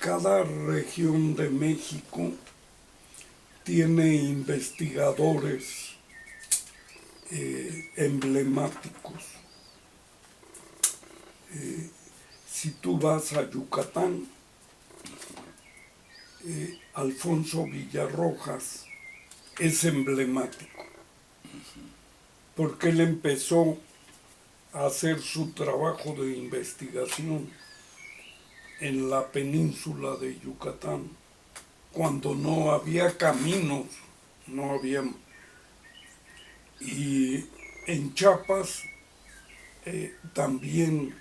Cada región de México tiene investigadores emblemáticos. Si tú vas a Yucatán, Alfonso Villarrojas es emblemático, porque él empezó a hacer su trabajo de investigación en la península de Yucatán, cuando no había caminos, no había. Y en Chiapas también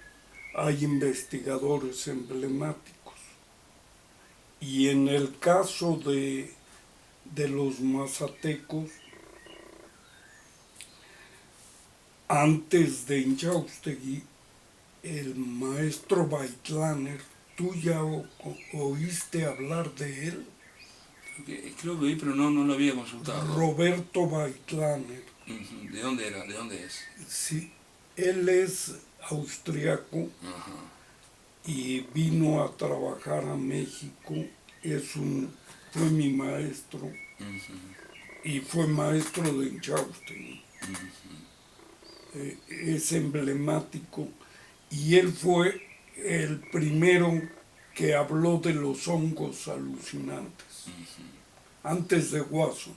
hay investigadores emblemáticos. Y en el caso de los mazatecos, antes de Inchaustegui, el maestro Baitlaner, ¿tú ya oíste hablar de él? Creo que vi, pero no lo había consultado. Roberto Baitlaner. ¿De dónde era? ¿De dónde es? Sí, él es austriaco. Ajá. Y vino a trabajar a México. Fue mi maestro. Y fue maestro de Inchaustegui. Es emblemático. Y él fue el primero que habló de los hongos alucinantes, antes de Guaso.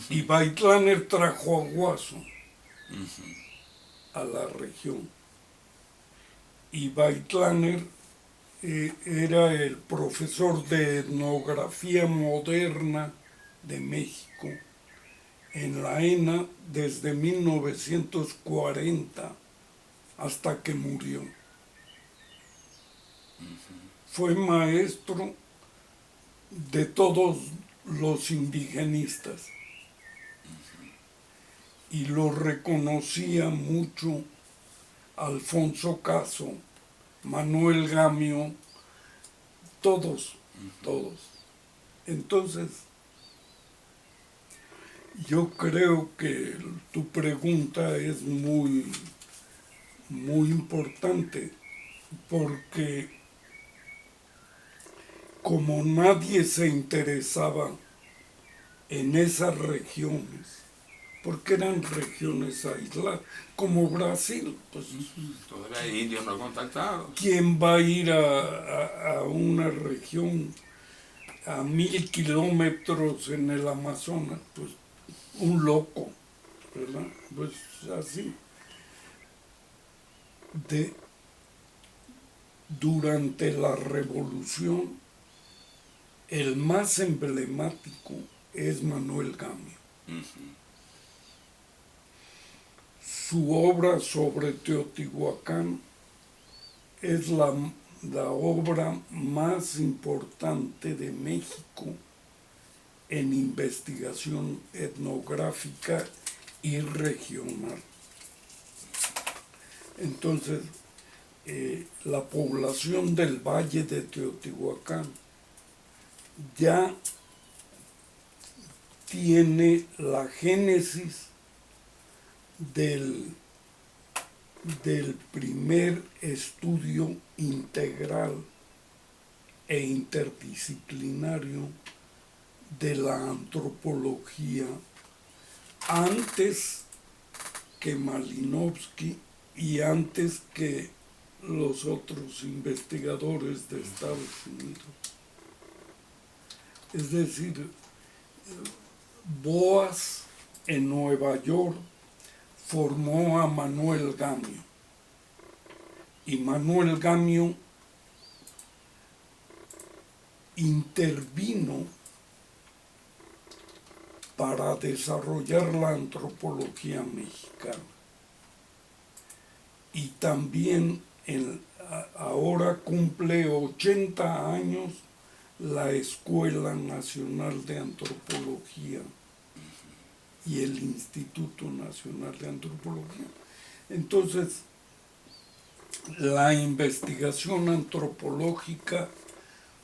Y Baitlaner trajo a Guaso a la región. Y Baitlaner era el profesor de etnografía moderna de México en la ENA desde 1940 hasta que murió. Fue maestro de todos los indigenistas y lo reconocía mucho Alfonso Caso, Manuel Gamio, todos. Entonces, yo creo que tu pregunta es muy importante, porque como nadie se interesaba en esas regiones, porque eran regiones aisladas, como Brasil, pues todavía hay indios no contactados. ¿Quién va a ir a una región a 1000 kilómetros en el Amazonas? Pues un loco, ¿verdad? Pues así. Durante la revolución, el más emblemático es Manuel Gamio. Su obra sobre Teotihuacán es la obra más importante de México en investigación etnográfica y regional. Entonces, la población del Valle de Teotihuacán ya tiene la génesis del primer estudio integral e interdisciplinario de la antropología, antes que Malinowski y antes que los otros investigadores de Estados Unidos. Es decir, Boas en Nueva York formó a Manuel Gamio, y Manuel Gamio intervino para desarrollar la antropología mexicana. Y también ahora cumple 80 años la Escuela Nacional de Antropología y el Instituto Nacional de Antropología. Entonces, la investigación antropológica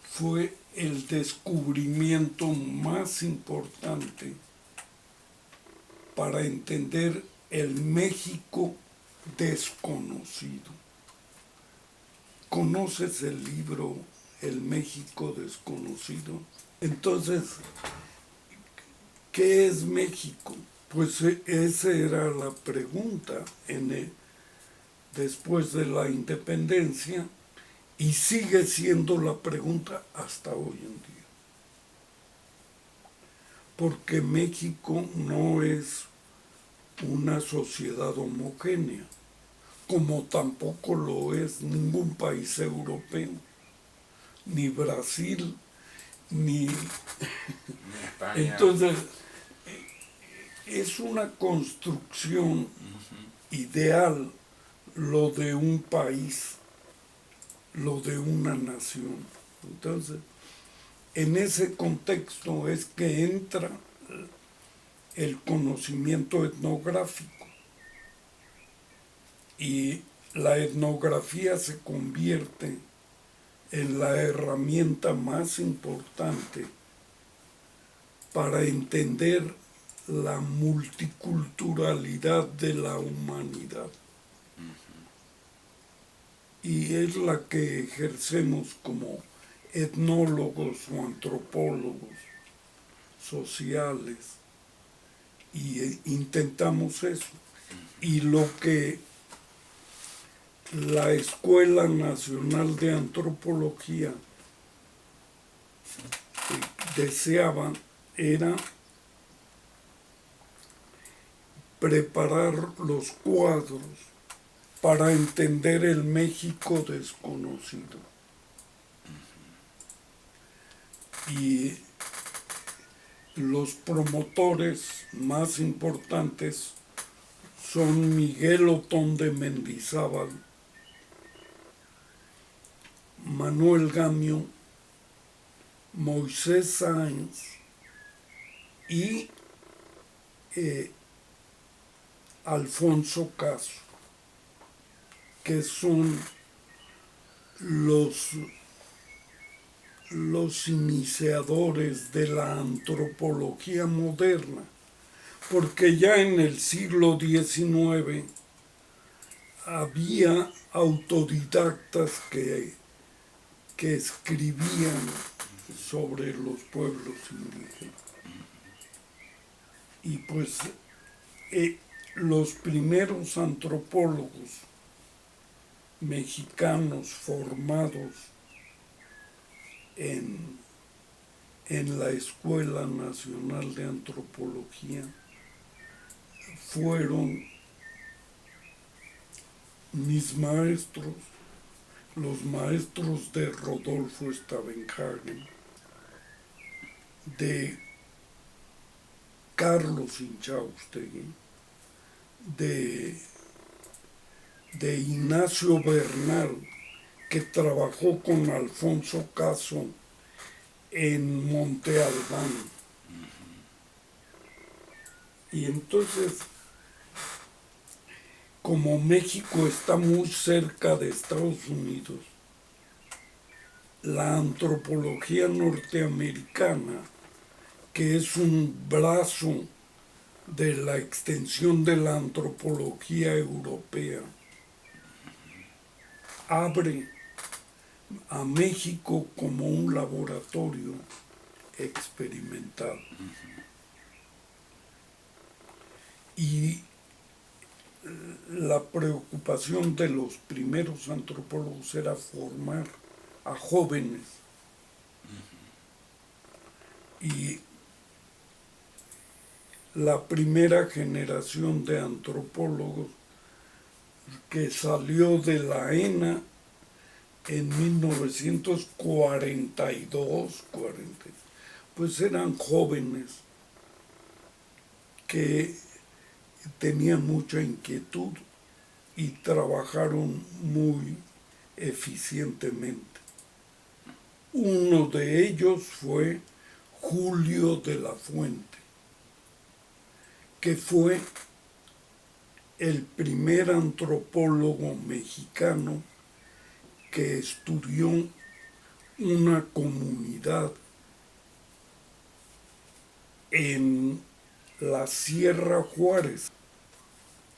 fue el descubrimiento más importante para entender el México desconocido. ¿Conoces el libro el México desconocido. Entonces, ¿qué es México? Pues esa era la pregunta después de la independencia, y sigue siendo la pregunta hasta hoy en día. Porque México no es una sociedad homogénea, como tampoco lo es ningún país europeo, ni Brasil, ni España. Entonces, es una construcción ideal lo de un país, lo de una nación. Entonces, en ese contexto es que entra el conocimiento etnográfico, y la etnografía se convierte en la herramienta más importante para entender la multiculturalidad de la humanidad. Y es la que ejercemos como etnólogos o antropólogos sociales, y intentamos eso. Y lo que la Escuela Nacional de Antropología deseaba era preparar los cuadros para entender el México desconocido. Y los promotores más importantes son Miguel Otón de Mendizábal, Manuel Gamio, Moisés Sáenz y Alfonso Caso, que son los iniciadores de la antropología moderna, porque ya en el siglo XIX había autodidactas que escribían sobre los pueblos indígenas. Y pues los primeros antropólogos mexicanos formados en la Escuela Nacional de Antropología fueron mis maestros, los maestros de Rodolfo Stavenhagen, de Carlos Inchaustegui, de Ignacio Bernal, que trabajó con Alfonso Caso en Monte Albán. Y entonces, como México está muy cerca de Estados Unidos, la antropología norteamericana, que es un brazo de la extensión de la antropología europea, abre a México como un laboratorio experimental. Y la preocupación de los primeros antropólogos era formar a jóvenes. Y la primera generación de antropólogos que salió de la ENA en 1942, pues eran jóvenes que tenían mucha inquietud y trabajaron muy eficientemente. Uno de ellos fue Julio de la Fuente, que fue el primer antropólogo mexicano que estudió una comunidad en la Sierra Juárez.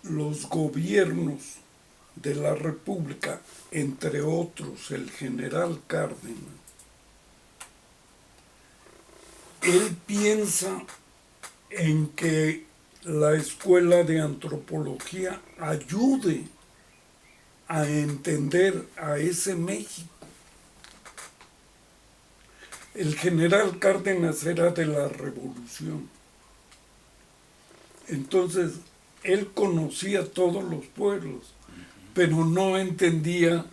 Los gobiernos de la República, entre otros el general Cárdenas, él piensa en que la escuela de antropología ayude a entender a ese México. El general Cárdenas era de la Revolución. Entonces, él conocía todos los pueblos, pero no entendía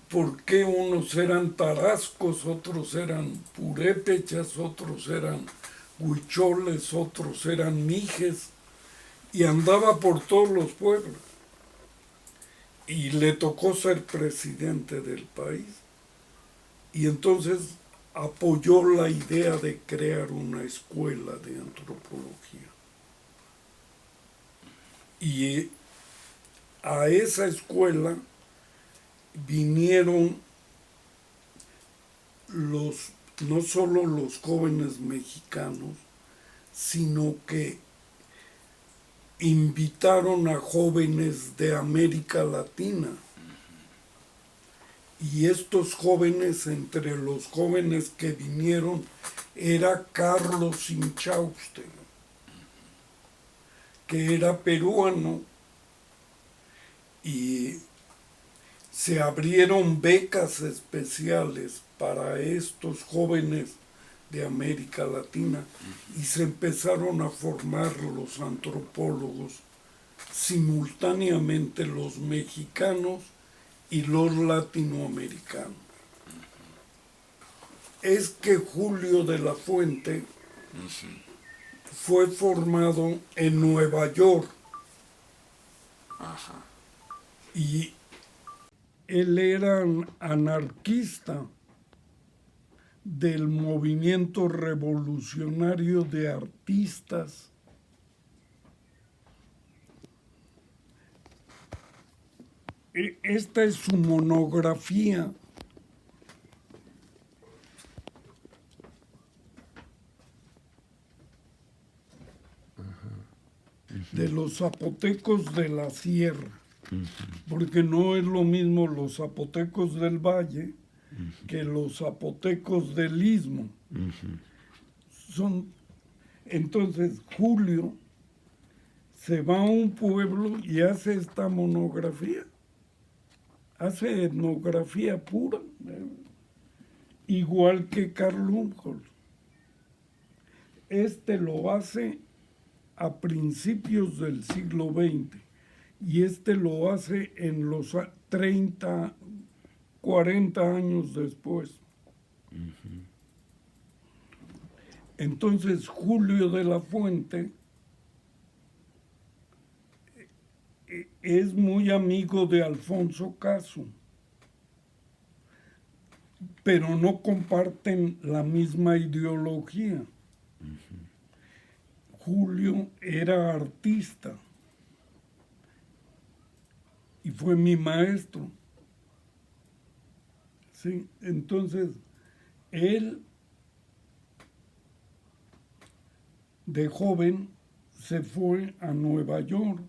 por qué unos eran tarascos, otros eran purépechas, otros eran huicholes, otros eran mijes, y andaba por todos los pueblos. Y le tocó ser presidente del país. Y entonces apoyó la idea de crear una escuela de antropología. Y a esa escuela vinieron no solo los jóvenes mexicanos, sino que invitaron a jóvenes de América Latina. Y estos jóvenes, entre los jóvenes que vinieron, era Carlos Inchauste, que era peruano, y se abrieron becas especiales para estos jóvenes de América Latina y se empezaron a formar los antropólogos simultáneamente, los mexicanos y los latinoamericanos. Es que Julio de la Fuente fue formado en Nueva York. Ajá. Y él era anarquista del movimiento revolucionario de artistas. Esta es su monografía. De los zapotecos de la sierra, porque no es lo mismo los zapotecos del valle que los zapotecos del istmo. Entonces Julio se va a un pueblo y hace esta monografía, hace etnografía pura, igual que Carl Lumholtz. Este lo hace a principios del siglo XX y este lo hace en los 30, 40 años después. Entonces Julio de la Fuente es muy amigo de Alfonso Caso, pero no comparten la misma ideología. Julio era artista y fue mi maestro. ¿Sí? Entonces, él de joven se fue a Nueva York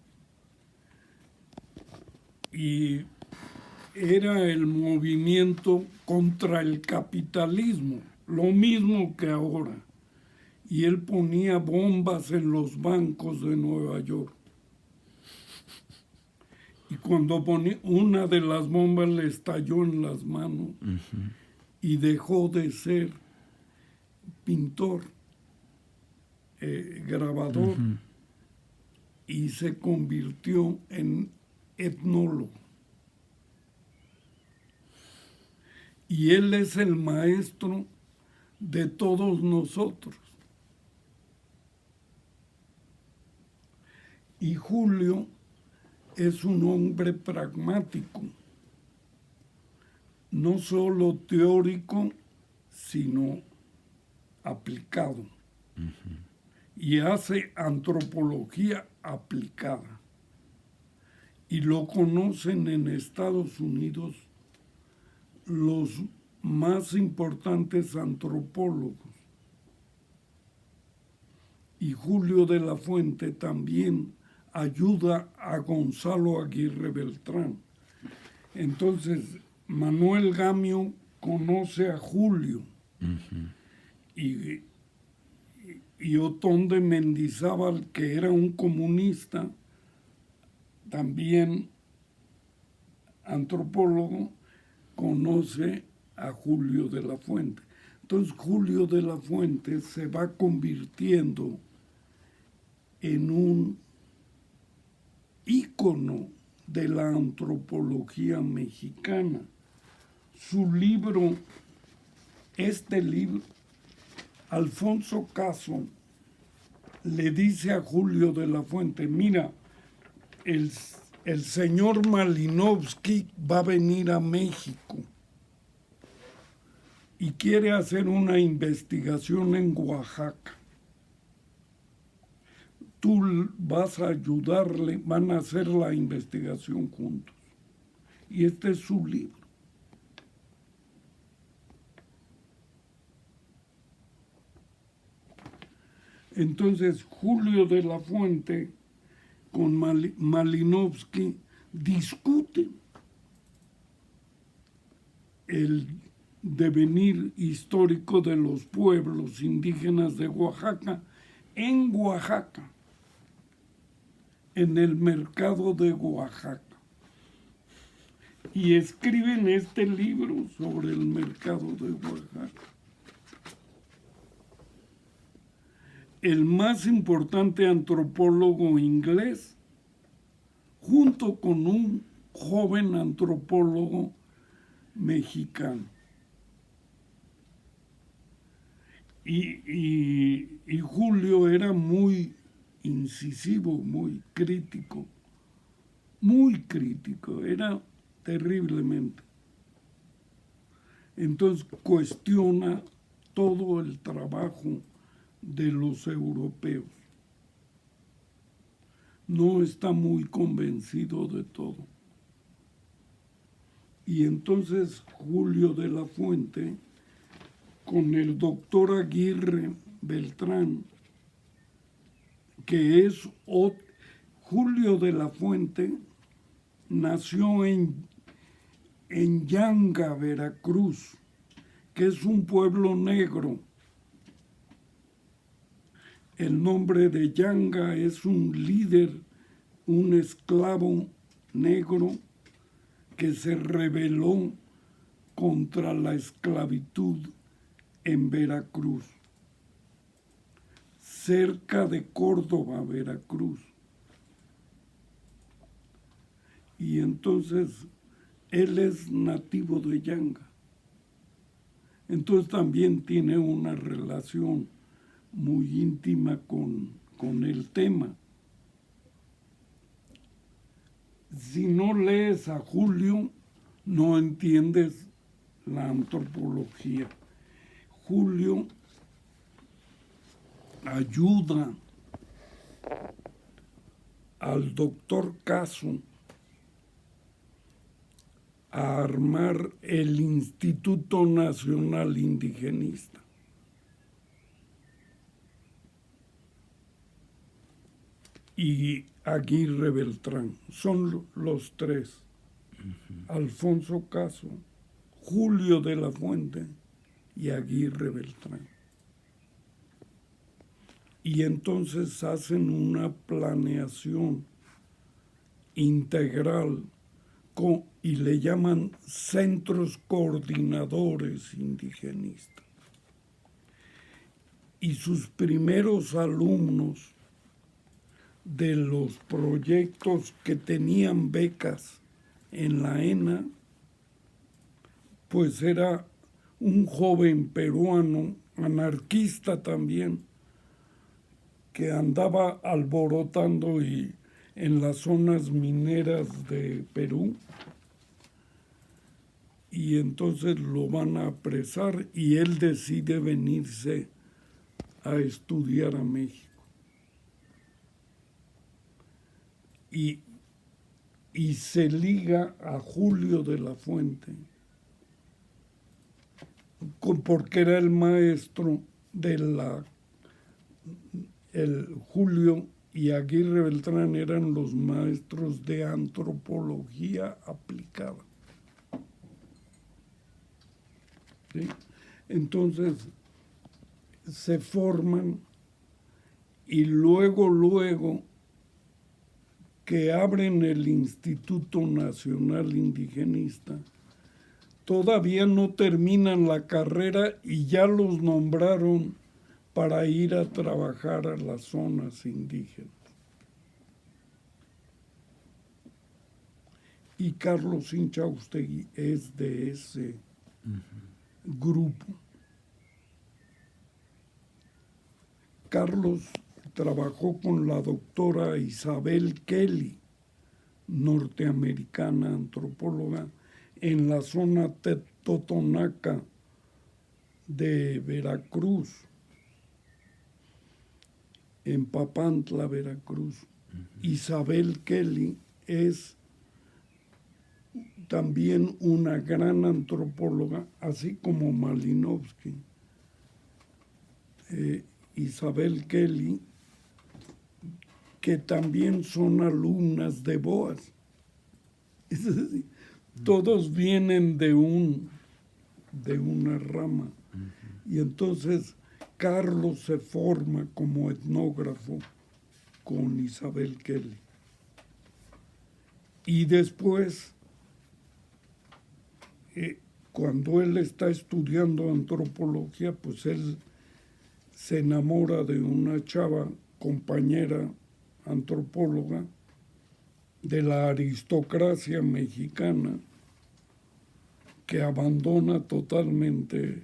y era el movimiento contra el capitalismo, lo mismo que ahora. Y él ponía bombas en los bancos de Nueva York. Y cuando ponía una de las bombas le estalló en las manos y dejó de ser pintor, grabador, y se convirtió en etnólogo. Y él es el maestro de todos nosotros. Y Julio es un hombre pragmático, no solo teórico, sino aplicado. Y hace antropología aplicada. Y lo conocen en Estados Unidos los más importantes antropólogos. Y Julio de la Fuente también ayuda a Gonzalo Aguirre Beltrán. Entonces, Manuel Gamio conoce a Julio y y Otón de Mendizábal, que era un comunista, también antropólogo, conoce a Julio de la Fuente. Entonces Julio de la Fuente se va convirtiendo en un ícono de la antropología mexicana. Su libro, Alfonso Caso le dice a Julio de la Fuente: mira, el señor Malinowski va a venir a México y quiere hacer una investigación en Oaxaca. Tú vas a ayudarle, van a hacer la investigación juntos. Y este es su libro. Entonces Julio de la Fuente con Malinowski discuten el devenir histórico de los pueblos indígenas de Oaxaca, en Oaxaca, en el mercado de Oaxaca. Y escriben este libro sobre el mercado de Oaxaca. El más importante antropólogo inglés, junto con un joven antropólogo mexicano. Y Julio era muy incisivo, muy crítico, era terriblemente. Entonces cuestiona todo el trabajo de los europeos. No está muy convencido de todo. Y entonces Julio de la Fuente, con el doctor Aguirre Beltrán, que es Julio de la Fuente, nació en Yanga, Veracruz, que es un pueblo negro. El nombre de Yanga es un líder, un esclavo negro que se rebeló contra la esclavitud en Veracruz, cerca de Córdoba, Veracruz. Y entonces él es nativo de Yanga. Entonces también tiene una relación muy íntima con el tema. Si no lees a Julio, no entiendes la antropología. Julio ayuda al doctor Caso a armar el Instituto Nacional Indigenista. Y Aguirre Beltrán, son los tres. Alfonso Caso, Julio de la Fuente y Aguirre Beltrán. Y entonces hacen una planeación integral y le llaman centros coordinadores indigenistas. Y sus primeros alumnos de los proyectos que tenían becas en la ENA, pues era un joven peruano, anarquista también, que andaba alborotando en las zonas mineras de Perú, y entonces lo van a apresar y él decide venirse a estudiar a México. Y se liga a Julio de la Fuente, porque era el maestro el Julio y Aguirre Beltrán eran los maestros de antropología aplicada. ¿Sí? Entonces se forman y luego que abren el Instituto Nacional Indigenista, todavía no terminan la carrera y ya los nombraron para ir a trabajar a las zonas indígenas. Y Carlos Inchaustegui es de ese grupo. Carlos trabajó con la doctora Isabel Kelly, norteamericana antropóloga, en la zona Totonaca de Veracruz, en Papantla, Veracruz. Isabel Kelly es también una gran antropóloga, así como Malinowski. Isabel Kelly, que también son alumnas de Boas. Es decir, todos vienen de una rama. Y entonces Carlos se forma como etnógrafo con Isabel Kelly. Y después, cuando él está estudiando antropología, pues él se enamora de una chava, compañera antropóloga, de la aristocracia mexicana, que abandona totalmente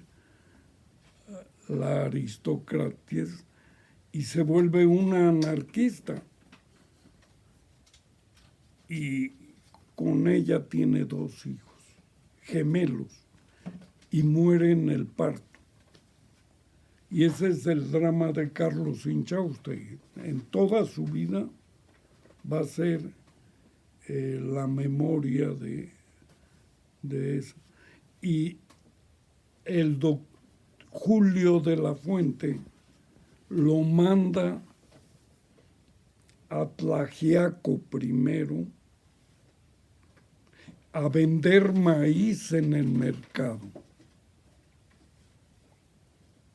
la aristocracia y se vuelve una anarquista. Y con ella tiene 2 hijos, gemelos, y muere en el parto. Y ese es el drama de Carlos Inchaustegui. En toda su vida va a ser la memoria de eso. Y el Julio de la Fuente lo manda a Tlaxiaco primero a vender maíz en el mercado,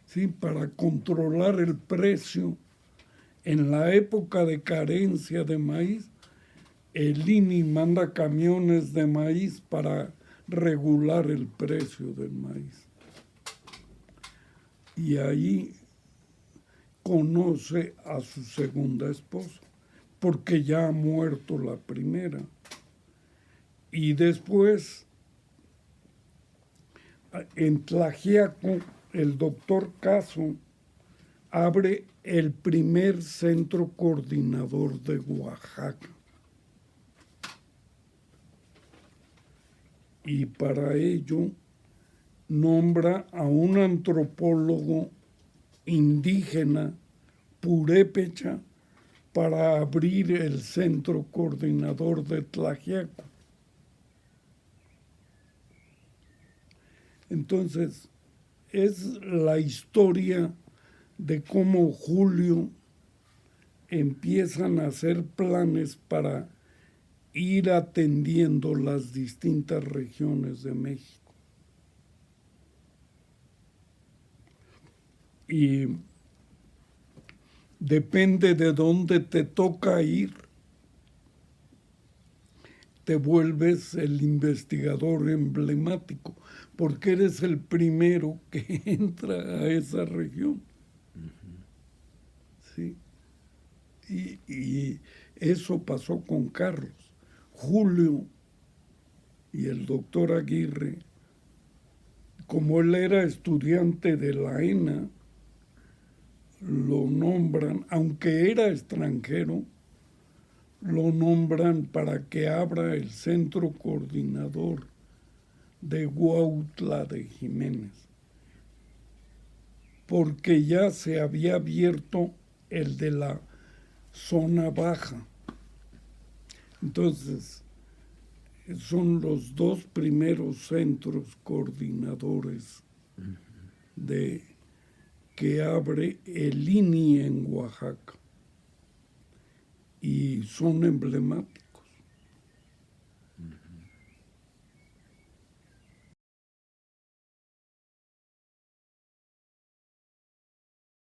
¿sí? Para controlar el precio. En la época de carencia de maíz, el INI manda camiones de maíz para regular el precio del maíz. Y ahí conoce a su segunda esposa, porque ya ha muerto la primera. Y después, en Tlaxiaco, el doctor Caso abre el primer centro coordinador de Oaxaca. Y para ello nombra a un antropólogo indígena purépecha para abrir el centro coordinador de Tlaxiaco. Entonces, es la historia de cómo Julio empiezan a hacer planes para ir atendiendo las distintas regiones de México. Y depende de dónde te toca ir, te vuelves el investigador emblemático, porque eres el primero que entra a esa región. ¿Sí? Y eso pasó con Carlos. Julio y el doctor Aguirre, como él era estudiante de la ENA, lo nombran, aunque era extranjero, lo nombran para que abra el centro coordinador de Huautla de Jiménez, porque ya se había abierto el de la zona baja. Entonces, son los 2 primeros centros coordinadores que abre el INI en Oaxaca. Y son emblemáticos.